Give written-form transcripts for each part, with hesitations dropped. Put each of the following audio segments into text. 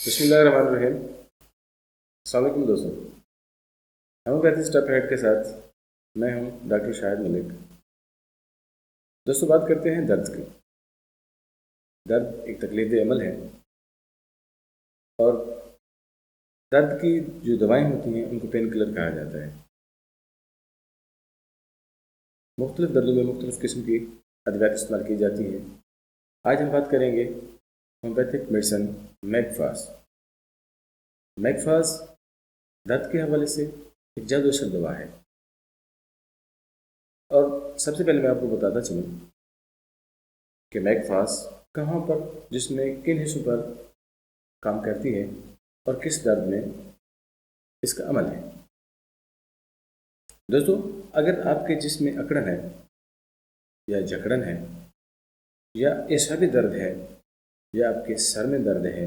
बिस्मिल्लाहिर्रहमानिर्रहीम। अस्सलाम वालेकुम दोस्तों, होम्योपैथी स्टेप हेड के साथ मैं हूं डॉक्टर शाहिद मलिक। दोस्तों, बात करते हैं दर्द की। दर्द एक तकलीफ अमल है और दर्द की जो दवाएं होती हैं उनको पेन किलर कहा जाता है। मुख्तलिफ दर्दों में मुख्तलिफ किस्म की अदवियात इस्तेमाल की जाती हैं। आज हम बात करेंगे होम्योपैथिक मेडिसन मैगफास। मैगफास दर्द के हवाले से एक जादू असर दवा है। और सबसे पहले मैं आपको बताता चलूँ कि मैगफास कहाँ पर, जिसमें किन हिस्सों पर काम करती है और किस दर्द में इसका अमल है। दोस्तों, अगर आपके जिस्म में अकड़न है या जकड़न है या एसाबी दर्द है या आपके सर में दर्द है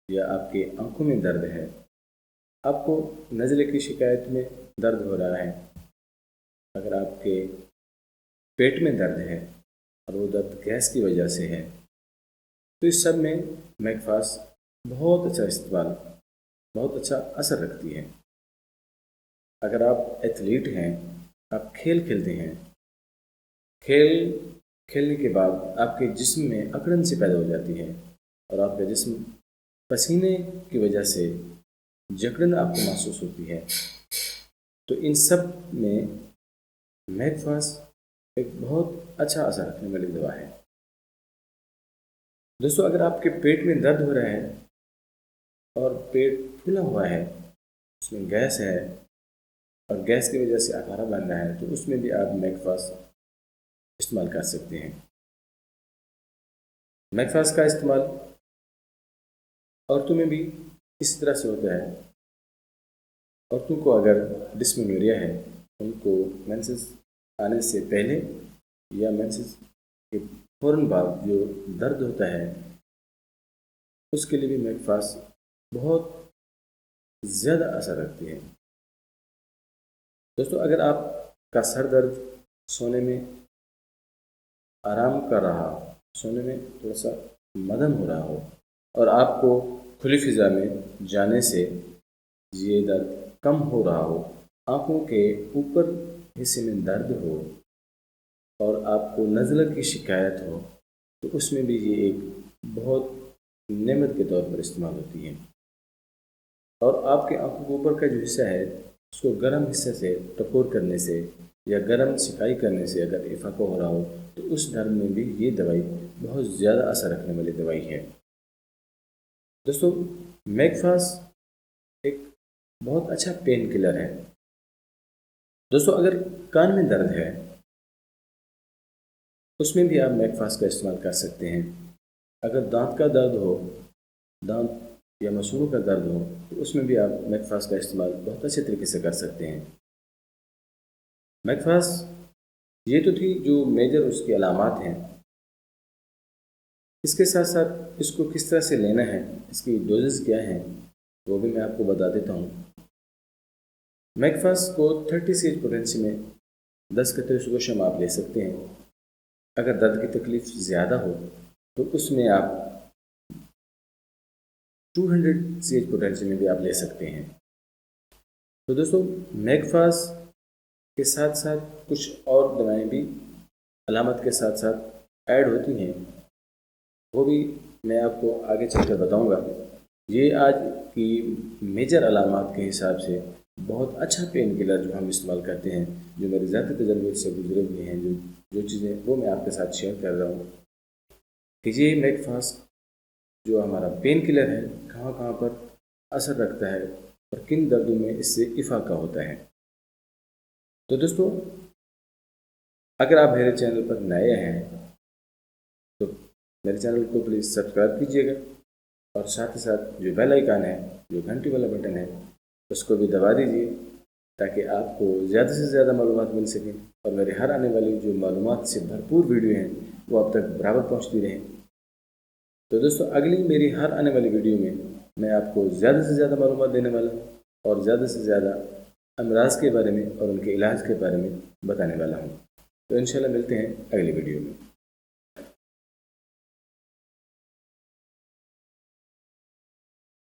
या आपके आंखों में दर्द है, आपको नज़ले की शिकायत में दर्द हो रहा है, अगर आपके पेट में दर्द है और वो दर्द गैस की वजह से है, तो इस सब में मैगफास बहुत अच्छा इस्तेमाल, बहुत अच्छा असर रखती है। अगर आप एथलीट हैं, आप खेल खेलते हैं, खेल खेलने के बाद आपके जिस्म में अकड़न सी पैदा हो जाती है और आपका जिस्म पसीने की वजह से जकड़न आपको महसूस होती है, तो इन सब में मैगफास एक बहुत अच्छा असर रखने वाली दवा है। दोस्तों, अगर आपके पेट में दर्द हो रहा है और पेट फूला हुआ है, उसमें गैस है और गैस की वजह से अखाड़ा बन रहा है, तो उसमें भी आप मैगफास इस्तेमाल कर सकते हैं। मैगफास का इस्तेमाल औरतों में भी इसी तरह से होता है। औरतों को अगर डिस्मेनोरिया है, उनको मेंसेस आने से पहले या मेंसेस के फ़ौरन बाद जो दर्द होता है, उसके लिए भी मैगफास बहुत ज़्यादा असर रखती है। दोस्तों, अगर आपका सर दर्द सोने में आराम कर रहा हो, सोने में थोड़ा सा मदन हो रहा हो और आपको खुली फिज़ा में जाने से ये दर्द कम हो रहा हो, आँखों के ऊपर हिस्से में दर्द हो और आपको नज़ला की शिकायत हो, तो उसमें भी ये एक बहुत नेमत के तौर पर इस्तेमाल होती है। और आपके आँखों के ऊपर का जो हिस्सा है, उसको गर्म हिस्से से टकोर करने से या गर्म सिकाई करने से अगर इफाका हो रहा हो, तो उस दर्द में भी ये दवाई बहुत ज़्यादा असर रखने वाली दवाई है। दोस्तों, मैगफास एक बहुत अच्छा पेन किलर है। दोस्तों, अगर कान में दर्द है, उसमें भी आप मैगफास का इस्तेमाल कर सकते हैं। अगर दांत का दर्द हो, दांत या मसूड़ों का दर्द हो, तो उसमें भी आप मैगफास का इस्तेमाल बहुत अच्छे तरीके से कर सकते हैं। मैगफास ये तो थी जो मेजर उसकी अलामात हैं। इसके साथ साथ इसको किस तरह से लेना है, इसकी डोजेस क्या हैं, वो भी मैं आपको बता देता हूँ। मैगफास को 30 सीएच पोटेंसी में 10 कतरे सुबह शाम आप ले सकते हैं। अगर दर्द की तकलीफ ज़्यादा हो तो उसमें आप 200 सीएच पोटेंसी में भी आप ले सकते हैं। तो दोस्तों, मैगफास के साथ साथ कुछ और दवाएं भी अलामत के साथ साथ ऐड होती हैं, वो भी मैं आपको आगे चलकर बताऊंगा। ये आज की मेजर अलामत के हिसाब से बहुत अच्छा पेन किलर जो हम इस्तेमाल करते हैं, जो मेरे ज़ाती तजर्बे से गुजरे हुए हैं, जो चीज़ें वो मैं आपके साथ शेयर कर रहा हूँ कि ये मैगफास जो हमारा पेन किलर है, कहाँ कहाँ पर असर रखता है और किन दर्दों में इससे इफाका होता है। तो दोस्तों, अगर आप मेरे चैनल पर नए हैं तो मेरे चैनल को प्लीज़ सब्सक्राइब कीजिएगा और साथ ही साथ जो बेल आइकन है, जो घंटी वाला बटन है, उसको भी दबा दीजिए ताकि आपको ज़्यादा से ज़्यादा मालूमात मिल सकें और मेरे हर आने वाली जो मालूमात से भरपूर वीडियो हैं वो आप तक बराबर पहुंचती रहें। तो दोस्तों, अगली मेरी हर आने वाली वीडियो में मैं आपको ज़्यादा से ज़्यादा मालूमात देने वाला हूँ और ज़्यादा से ज़्यादा अमराज के बारे में और उनके इलाज के बारे में बताने वाला हूँ। तो इंशाल्लाह मिलते हैं अगली वीडियो में।